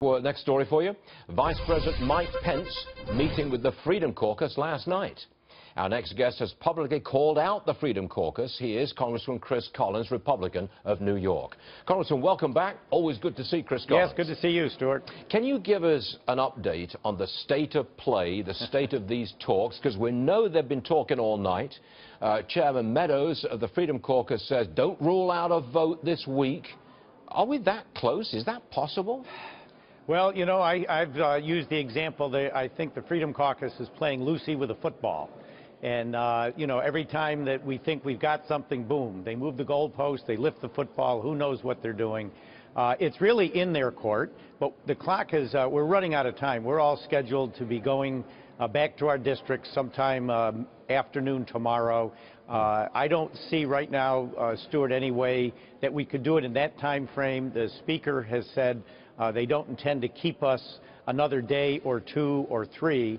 Well, next story for you. Vice President Mike Pence meeting with the Freedom Caucus last night. Our next guest has publicly called out the Freedom Caucus. He is Congressman Chris Collins, Republican of New York. Congressman, welcome back. Always good to see Chris Collins. Yes, good to see you, Stuart. Can you give us an update on the state of play, the state of these talks? Because we know they've been talking all night. Chairman Meadows of the Freedom Caucus says, don't rule out a vote this week. Are we that close? Is that possible? Well, you know, I've used the example that I think the Freedom Caucus is playing Lucy with a football. And, you know, every time that we think we've got something, boom, they move the goalpost, they lift the football, who knows what they're doing. It's really in their court, but the clock is, we're running out of time. We're all scheduled to be going back to our districts sometime afternoon tomorrow. I don't see right now, Stuart, any way that we could do it in that time frame. The Speaker has said they don't intend to keep us another day or two or three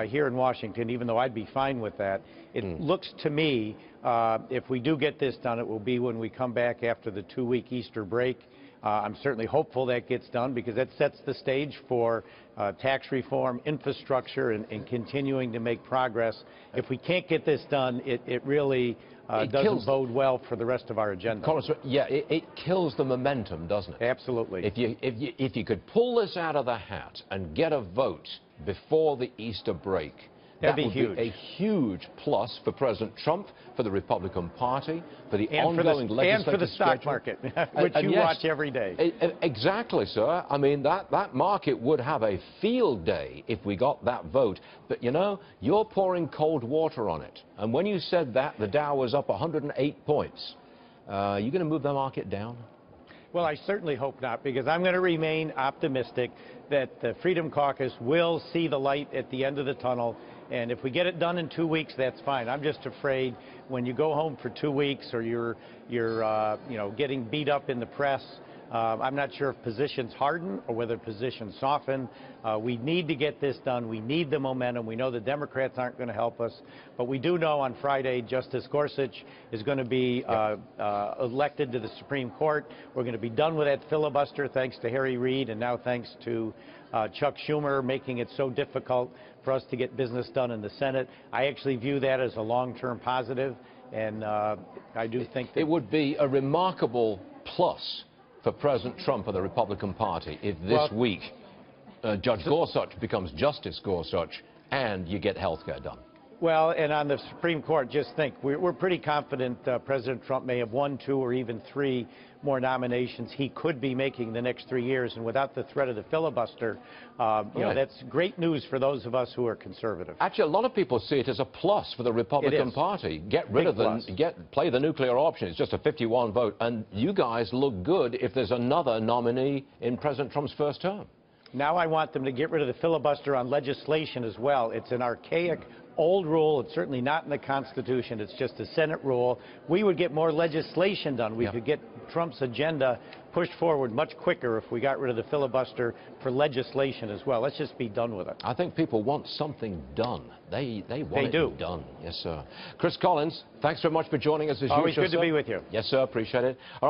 here in Washington, even though I'd be fine with that. It looks to me, if we do get this done, it will be when we come back after the two-week Easter break. I'm certainly hopeful that gets done because that sets the stage for tax reform, infrastructure, and continuing to make progress. If we can't get this done, it really doesn't bode well for the rest of our agenda. Congressman, yeah, it kills the momentum, doesn't it? Absolutely. If you could pull this out of the hat and get a vote before the Easter break, that would be a huge plus for President Trump, for the Republican Party, for the ongoing legislative and for the stock market, which you watch every day. Exactly, sir. I mean, that market would have a field day if we got that vote. But, you know, you're pouring cold water on it. And when you said that, the Dow was up 108 points. Are you going to move the market down? Well, I certainly hope not, because I'm going to remain optimistic that the Freedom Caucus will see the light at the end of the tunnel. And if we get it done in 2 weeks, that's fine. I'm just afraid when you go home for 2 weeks or you're you know, getting beat up in the press, I'm not sure if positions harden or whether positions soften. We need to get this done. We need the momentum. We know the Democrats aren't going to help us. But we do know on Friday Justice Gorsuch is going to be elected to the Supreme Court. We're going to be done with that filibuster thanks to Harry Reid and now thanks to Chuck Schumer making it so difficult for us to get business done in the Senate. I actually view that as a long-term positive, and I do think that it would be a remarkable plus for President Trump and the Republican Party if this week Judge Gorsuch becomes Justice Gorsuch and you get health care done. Well, and on the Supreme Court, just think, we're pretty confident President Trump may have 1, 2, or even 3 more nominations he could be making the next 3 years, and without the threat of the filibuster, you know, that's great news for those of us who are conservative. Actually, a lot of people see it as a plus for the Republican Party. Get rid of play the nuclear option. It's just a 51 vote, and you guys look good if there's another nominee in President Trump's first term. Now I want them to get rid of the filibuster on legislation as well. It's an archaic, old rule. It's certainly not in the Constitution. It's just a Senate rule. We would get more legislation done. We could get Trump's agenda pushed forward much quicker if we got rid of the filibuster for legislation as well. Let's just be done with it. I think people want something done. They want it done. Yes, sir. Chris Collins, thanks very much for joining us as usual. Always good to be with you. Yes, sir. Appreciate it. All right.